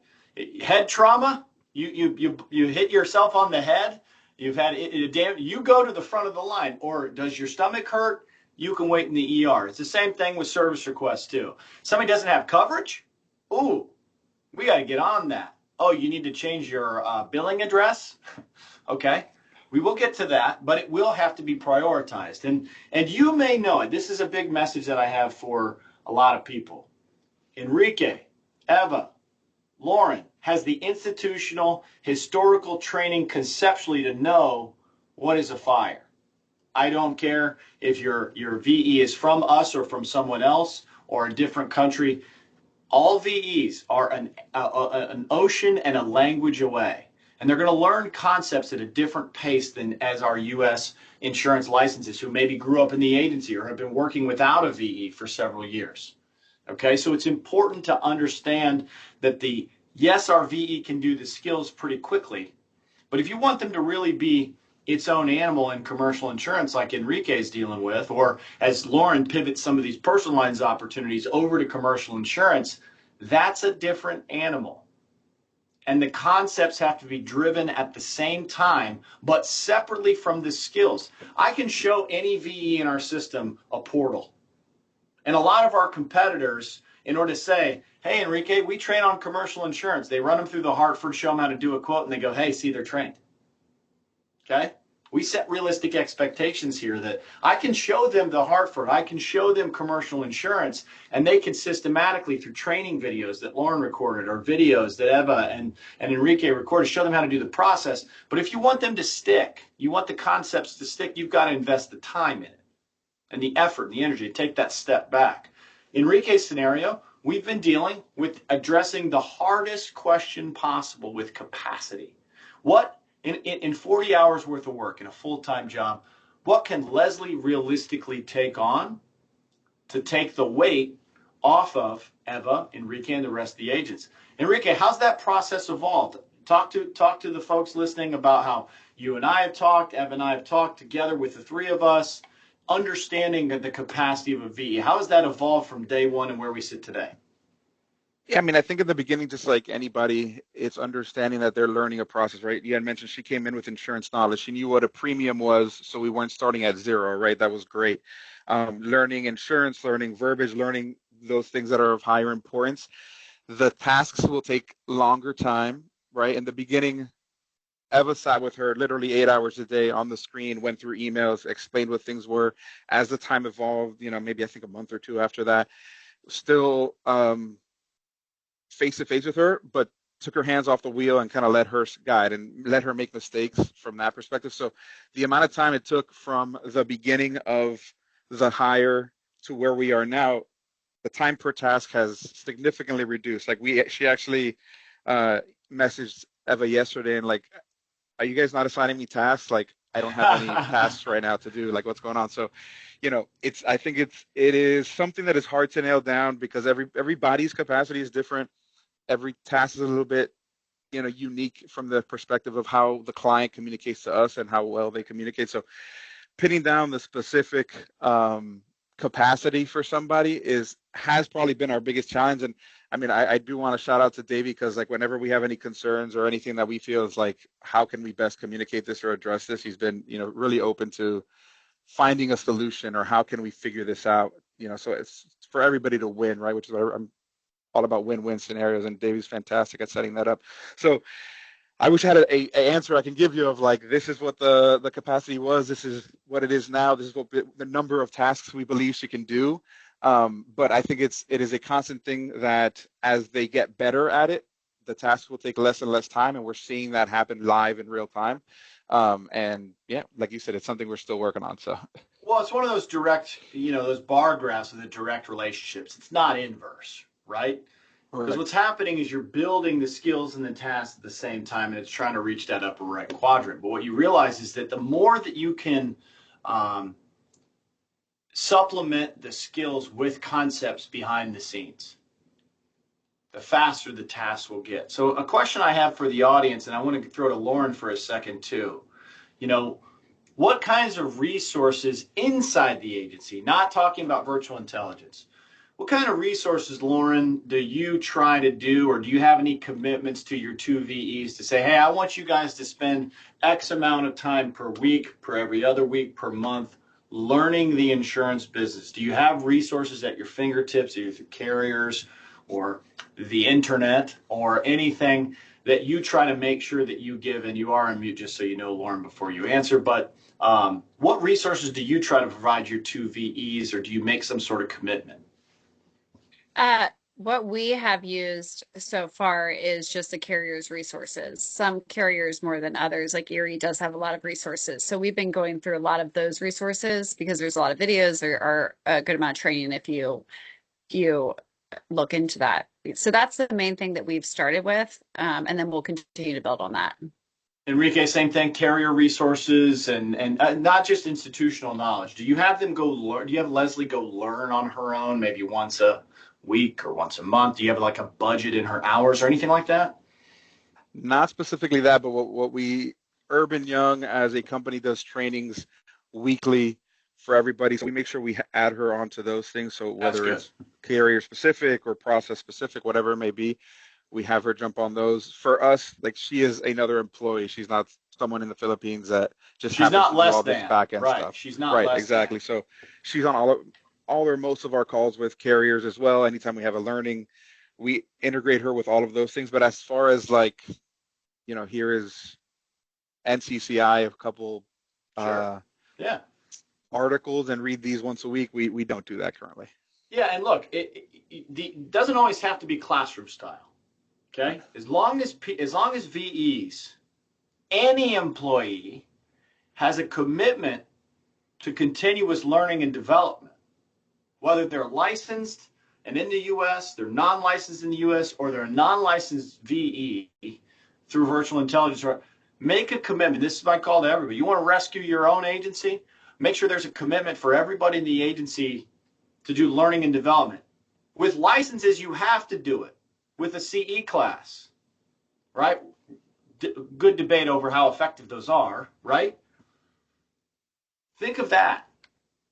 Head trauma, you hit yourself on the head. You've had you go to the front of the line. Or does your stomach hurt? You can wait in the ER. It's the same thing with service requests too. Somebody doesn't have coverage? Ooh, we got to get on that. Oh, you need to change your billing address? Okay, we will get to that, but it will have to be prioritized. And you may know it. This is a big message that I have for a lot of people. Enrique, Eva, Lauren has the institutional historical training conceptually to know what is a fire. I don't care if your VE is from us or from someone else or a different country. All VEs are an ocean and a language away. And they're going to learn concepts at a different pace than as our U.S. insurance licenses, who maybe grew up in the agency or have been working without a VE for several years. Okay, so it's important to understand that yes, our VE can do the skills pretty quickly, but if you want them to really be its own animal in commercial insurance like Enrique's dealing with, or as Lauren pivots some of these personal lines opportunities over to commercial insurance, that's a different animal. And the concepts have to be driven at the same time, but separately from the skills. I can show any VE in our system a portal. And a lot of our competitors, in order to say, hey, Enrique, we train on commercial insurance, they run them through the Hartford, show them how to do a quote, and they go, hey, see, they're trained. Okay? We set realistic expectations here that I can show them the Hartford, I can show them commercial insurance, and they can systematically, through training videos that Lauren recorded or videos that Eva and Enrique recorded, show them how to do the process. But if you want them to stick, you want the concepts to stick, you've got to invest the time in it and the effort and the energy to take that step back. In Enrique's scenario, we've been dealing with addressing the hardest question possible with capacity. What in 40 hours worth of work in a full-time job, what can Leslie realistically take on to take the weight off of Eva, Enrique, and the rest of the agents? Enrique, how's that process evolved? Talk to the folks listening about how you and I have talked, Eva and I have talked together with the three of us, understanding the capacity of a VE. How has that evolved from day one and where we sit today? Yeah, I mean, I think in the beginning, just like anybody, it's understanding that they're learning a process, right? You had mentioned she came in with insurance knowledge. She knew what a premium was, so we weren't starting at zero, right? That was great. Learning insurance, learning verbiage, learning those things that are of higher importance. The tasks will take longer time, right? In the beginning, Eva sat with her literally 8 hours a day on the screen, went through emails, explained what things were. As the time evolved, maybe I think a month or two after that, still face to face with her, but took her hands off the wheel and kind of let her guide and let her make mistakes from that perspective. So the amount of time it took from the beginning of the hire to where we are now, the time per task has significantly reduced. Like she actually messaged Eva yesterday and like, are you guys not assigning me tasks? Like, I don't have any tasks right now to do. Like, what's going on? So, I think it is something that is hard to nail down because everybody's capacity is different. Every task is a little bit, unique from the perspective of how the client communicates to us and how well they communicate. So pinning down the specific capacity for somebody has probably been our biggest challenge. And I mean, I do want to shout out to Davie because like whenever we have any concerns or anything that we feel is like, how can we best communicate this or address this? He's been, really open to finding a solution or how can we figure this out? So it's for everybody to win, right? Which is what I'm all about, win-win scenarios, and Davie's fantastic at setting that up. So I wish I had a answer I can give you of like, this is what the capacity was, this is what it is now, this is what the number of tasks we believe she can do. But I think it is a constant thing that as they get better at it, the tasks will take less and less time, and we're seeing that happen live in real time. And yeah, like you said, it's something we're still working on. So. Well, it's one of those direct, those bar graphs of the direct relationships. It's not inverse, right? Because what's happening is you're building the skills and the tasks at the same time, and it's trying to reach that upper right quadrant. But what you realize is that the more that you can supplement the skills with concepts behind the scenes, the faster the tasks will get. So a question I have for the audience, and I want to throw to Lauren for a second too, what kinds of resources inside the agency, not talking about virtual intelligence, what kind of resources, Lauren, do you try to do, or do you have any commitments to your two VEs to say, hey, I want you guys to spend X amount of time per week, per every other week, per month, learning the insurance business? Do you have resources at your fingertips, either through carriers or the internet or anything that you try to make sure that you give? And you are on mute, just so you know, Lauren, before you answer. But what resources do you try to provide your two VEs, or do you make some sort of commitment? What we have used so far is just the carrier's resources. Some carriers more than others, like Erie does have a lot of resources. So we've been going through a lot of those resources because there's a lot of videos, there are a good amount of training if you look into that. So that's the main thing that we've started with, and then we'll continue to build on that. Enrique, same thing, carrier resources and not just institutional knowledge. Do you have them go learn? Do you have Leslie go learn on her own, maybe once a week or once a month? Do you have like a budget in her hours or anything like that? Not specifically that, but what we Urban Young as a company does trainings weekly for everybody. So we make sure we add her onto those things. So whether it's carrier specific or process specific, whatever it may be, we have her jump on those. For us, like, she is another employee. She's not someone in the Philippines that just happens to do all this back end stuff. She's not right, less exactly. than. So she's on all or most of our calls with carriers as well. Anytime we have a learning, we integrate her with all of those things. But as far as like, here is NCCI, a couple articles and read these once a week. We don't do that currently. Yeah, and look, it doesn't always have to be classroom style. Okay, as long as VEs, any employee has a commitment to continuous learning and development, whether they're licensed and in the U.S., they're non-licensed in the U.S., or they're a non-licensed VE through virtual intelligence. Make a commitment. This is my call to everybody. You want to rescue your own agency? Make sure there's a commitment for everybody in the agency to do learning and development. With licenses, you have to do it. With a CE class, right? Good debate over how effective those are, right? Think of that.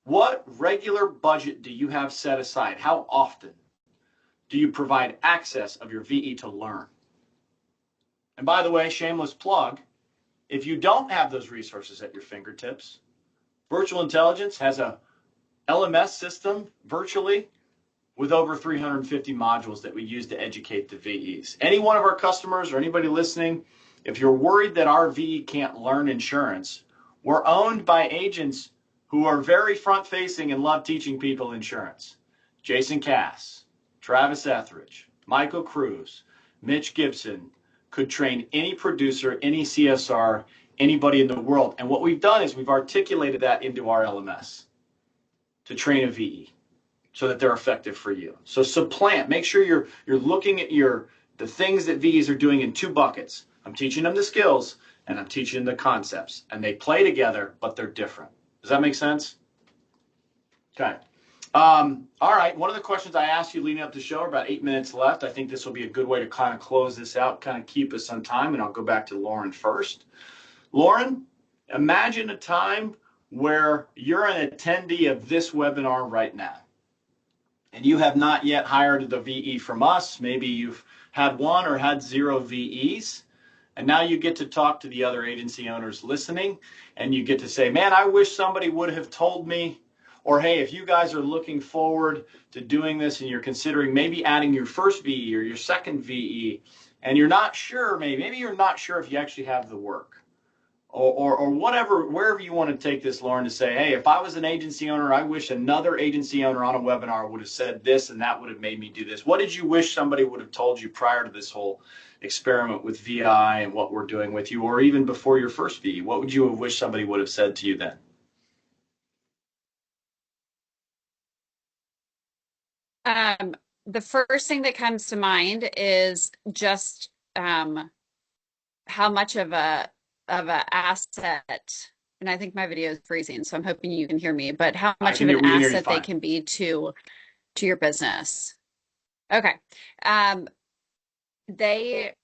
What regular budget do you have set aside? How often do you provide access of your VE to learn? And by the way, shameless plug, if you don't have those resources at your fingertips, Virtual Intelligence has a LMS system virtually with over 350 modules that we use to educate the VEs. Any one of our customers or anybody listening, if you're worried that our VE can't learn insurance, we're owned by agents who are very front-facing and love teaching people insurance. Jason Cass, Travis Etheridge, Michael Cruz, Mitch Gibson could train any producer, any CSR, anybody in the world. And what we've done is we've articulated that into our LMS to train a VE so that they're effective for you. So supplant, make sure you're looking at the things that VEs are doing in two buckets. I'm teaching them the skills and I'm teaching them the concepts, and they play together, but they're different. Does that make sense? Okay. All right. One of the questions I asked you leading up to the show, about 8 minutes left. I think this will be a good way to kind of close this out, kind of keep us on time, and I'll go back to Lauren first. Lauren, imagine a time where you're an attendee of this webinar right now, and you have not yet hired the VE from us. Maybe you've had one or had 0 VEs, and now you get to talk to the other agency owners listening, and you get to say, man, I wish somebody would have told me. Or, hey, if you guys are looking forward to doing this and you're considering maybe adding your first VE or your second VE, and you're not sure, maybe you're not sure if you actually have the work. Or whatever, wherever you want to take this, Lauren, to say, hey, if I was an agency owner, I wish another agency owner on a webinar would have said this and that would have made me do this. What did you wish somebody would have told you prior to this whole experiment with VI and what we're doing with you, or even before your first VE? What would you have wished somebody would have said to you then? The first thing that comes to mind is just how much of a asset, and I think my video is freezing, so I'm hoping you can hear me, but how much of an asset they can be to your business. Okay. It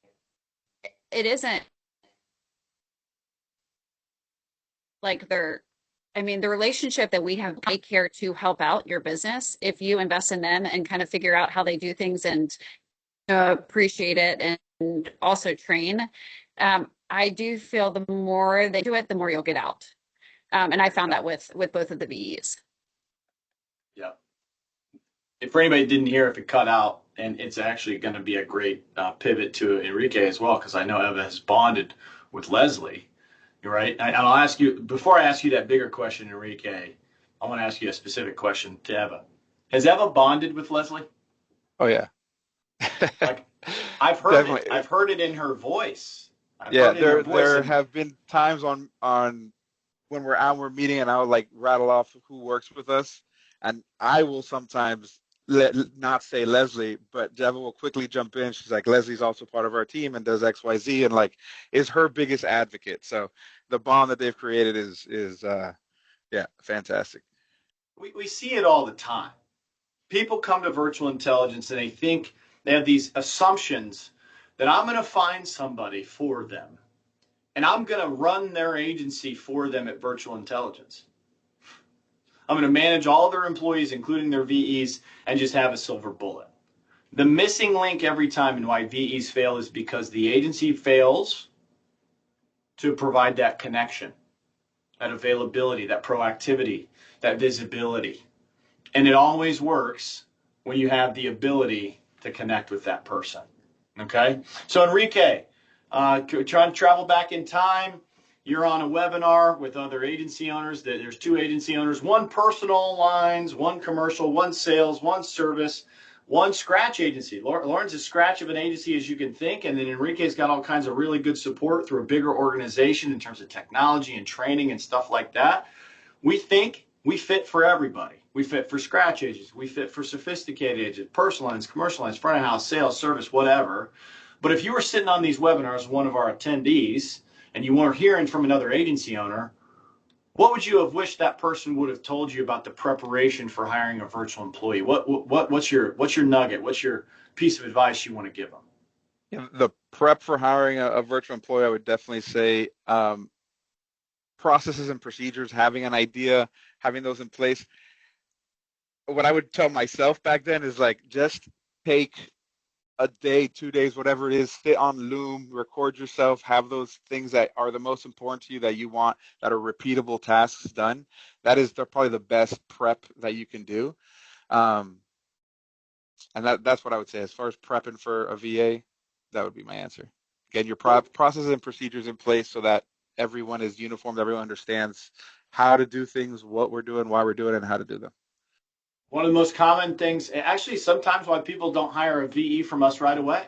isn't like the relationship that we have, they care to help out your business. If you invest in them and kind of figure out how they do things and appreciate it and also train, I do feel the more they do it, the more you'll get out. And I found that with both of the VEs. Yeah. If for anybody didn't hear, if it cut out, and it's actually going to be a great pivot to Enrique as well, because I know Eva has bonded with Leslie. You're right. And I'll ask you, before I ask you that bigger question, Enrique, I want to ask you a specific question to Eva. Has Eva bonded with Leslie? Oh, yeah. Like, I've heard it. I've heard it in her voice. There have been times on when we're meeting and I'll like rattle off who works with us, and I will sometimes not say Leslie, but Eva will quickly jump in. She's like, Leslie's also part of our team and does XYZ, and like is her biggest advocate. So the bond that they've created is fantastic. We see it all the time. People come to virtual intelligence and they think they have these assumptions that I'm going to find somebody for them. and I'm going to run their agency for them at Virtual Intelligence. I'm going to manage all their employees, including their VEs, and just have a silver bullet. The missing link every time and why VEs fail is because the agency fails to provide that connection, that availability, that proactivity, that visibility. And it always works when you have the ability to connect with that person. Okay? So Enrique, trying to travel back in time, you're on a webinar with other agency owners. There's 2 agency owners, 1 personal lines, 1 commercial, 1 sales, 1 service, 1 scratch agency. Lauren's as scratch of an agency as you can think, and then Enrique's got all kinds of really good support through a bigger organization in terms of technology and training and stuff like that. We think we fit for everybody. We fit for scratch agents. We fit for sophisticated agents, personal lines, commercial lines, front of house, sales, service, whatever. But if you were sitting on these webinars, one of our attendees, and you weren't hearing from another agency owner, what would you have wished that person would have told you about the preparation for hiring a virtual employee? What's your nugget? What's your piece of advice you want to give them? Yeah, the prep for hiring a virtual employee, I would definitely say processes and procedures, having an idea, having those in place. What I would tell myself back then is like, just take a day, 2 days, whatever it is, sit on Loom, record yourself, have those things that are the most important to you that you want, that are repeatable tasks done. That is probably the best prep that you can do. And that's what I would say. As far as prepping for a VA, that would be my answer. Get your processes and procedures in place so that everyone is uniformed, everyone understands how to do things, what we're doing, why we're doing it, and how to do them. One of the most common things, actually sometimes why people don't hire a VE from us right away.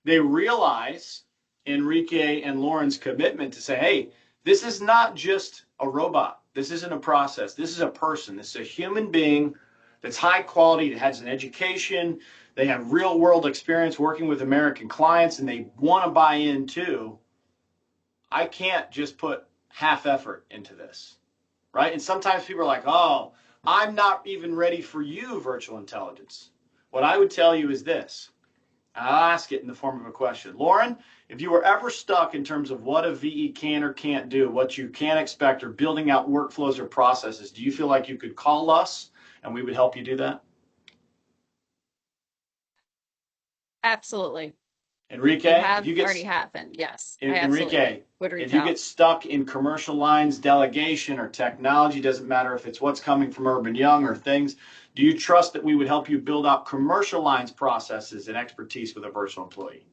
They realize Enrique and Lauren's commitment to say, hey, this is not just a robot. This isn't a process. This is a person. This is a human being that's high quality, that has an education. They have real world experience working with American clients, and they want to buy in too. I can't just put half effort into this, right? And sometimes people are like, oh, I'm not even ready for you, virtual intelligence. What I would tell you is this. I'll ask it in the form of a question. Lauren, if you were ever stuck in terms of what a VE can or can't do, what you can expect, or building out workflows or processes, do you feel like you could call us and we would help you do that? Absolutely. Enrique, have already happened. Yes. Enrique, if you get stuck in commercial lines, delegation, or technology, doesn't matter if it's what's coming from Urban Young or things, do you trust that we would help you build out commercial lines processes and expertise with a virtual employee?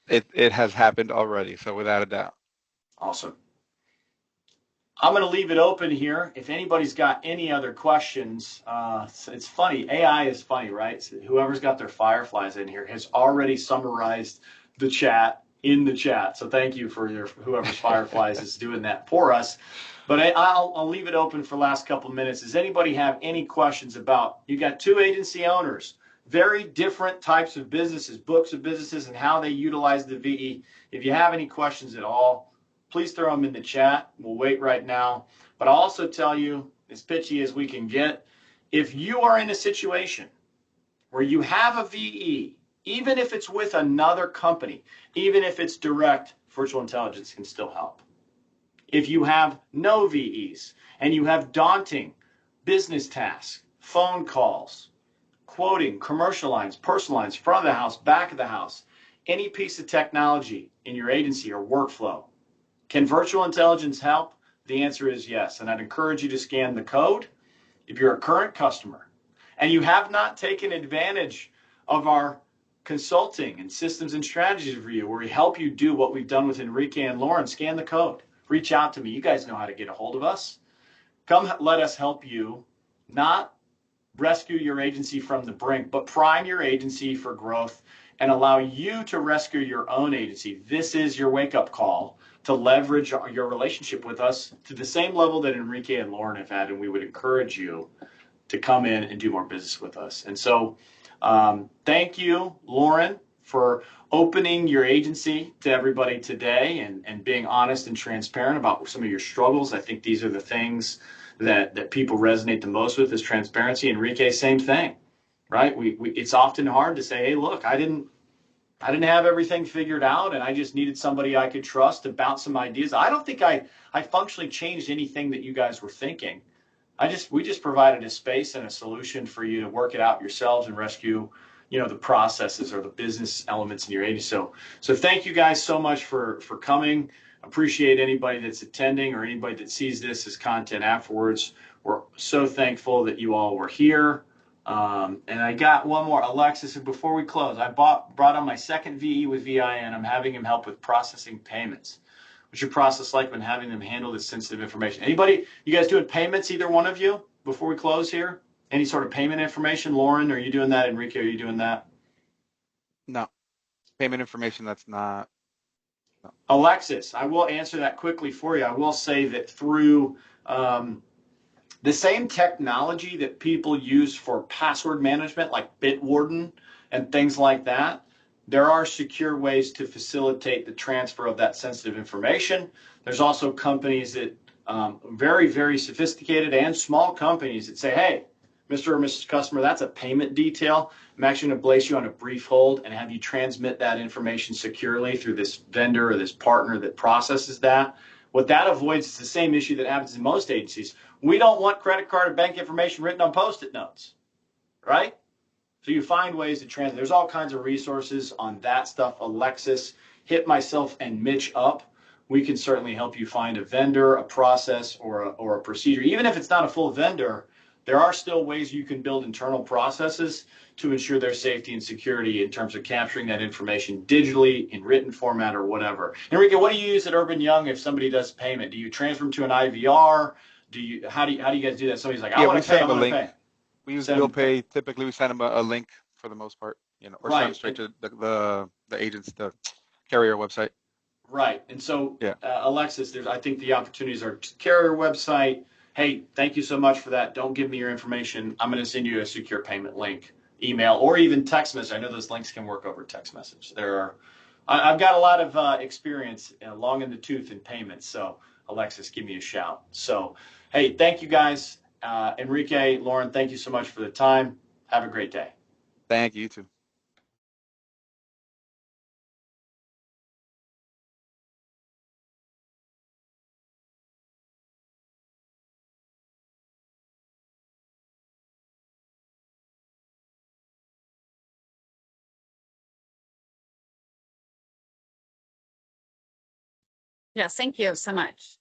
It has happened already, so without a doubt. Awesome. I'm going to leave it open here. If anybody's got any other questions, it's funny. AI is funny, right? So whoever's got their fireflies in here has already summarized the chat in the chat. So thank you for whoever's fireflies is doing that for us. But I'll leave it open for the last couple of minutes. Does anybody have any questions about, you got 2 agency owners, very different types of businesses, books of businesses, and how they utilize the VE. If you have any questions at all, please throw them in the chat. We'll wait right now. But I'll also tell you, as pitchy as we can get, if you are in a situation where you have a VE, even if it's with another company, even if it's direct, virtual intelligence can still help. If you have no VEs and you have daunting business tasks, phone calls, quoting, commercial lines, personal lines, front of the house, back of the house, any piece of technology in your agency or workflow, can virtual intelligence help? The answer is yes. And I'd encourage you to scan the code if you're a current customer and you have not taken advantage of our consulting and systems and strategies review where we help you do what we've done with Enrique and Lauren. Scan the code. Reach out to me. You guys know how to get a hold of us. Come let us help you not rescue your agency from the brink, but prime your agency for growth and allow you to rescue your own agency. This is your wake-up call to leverage your relationship with us to the same level that Enrique and Lauren have had, and we would encourage you to come in and do more business with us. And so thank you, Lauren, for opening your agency to everybody today and being honest and transparent about some of your struggles. I think these are the things that people resonate the most with, is transparency. Enrique, same thing, right? It's often hard to say, hey, look, I didn't I didn't have everything figured out, and I just needed somebody I could trust to bounce some ideas. I don't think I functionally changed anything that you guys were thinking. We just provided a space and a solution for you to work it out yourselves and rescue, the processes or the business elements in your agency. So thank you guys so much for coming. Appreciate anybody that's attending or anybody that sees this as content afterwards. We're so thankful that you all were here. And I got one more, Alexis, before we close, I brought on my second VE with VIN. I'm having him help with processing payments. What's your process like when having them handle this sensitive information? Anybody, you guys doing payments, either one of you, before we close here? Any sort of payment information? Lauren, are you doing that? Enrique, are you doing that? No. Payment information, that's not. No. Alexis, I will answer that quickly for you. I will say that through the same technology that people use for password management, like Bitwarden and things like that, there are secure ways to facilitate the transfer of that sensitive information. There's also companies that, very, very sophisticated and small companies that say, hey, Mr. or Mrs. Customer, that's a payment detail. I'm actually going to place you on a brief hold and have you transmit that information securely through this vendor or this partner that processes that. What that avoids is the same issue that happens in most agencies. We don't want credit card and bank information written on Post-it notes, right? So you find ways to transfer. There's all kinds of resources on that stuff. Alexis, hit myself and Mitch up. We can certainly help you find a vendor, a process, or a procedure. Even if it's not a full vendor, there are still ways you can build internal processes to ensure their safety and security in terms of capturing that information digitally in written format or whatever. Enrique, what do you use at Urban Young if somebody does payment? Do you transfer them to an IVR? How do you guys do that? Somebody's like, I want to pay, I want to pay. We use Bill Pay. Typically, we send them a link for the most part, or send them straight to the agent's, the carrier website. Right. And so, yeah. Alexis, I think the opportunities are carrier website. Hey, thank you so much for that. Don't give me your information. I'm going to send you a secure payment link, email, or even text message. I know those links can work over text message. I've got a lot of experience long in the tooth in payments. So, Alexis, give me a shout. So, hey, thank you guys. Enrique, Lauren, thank you so much for the time. Have a great day. Thank you, you too. Yes, thank you so much.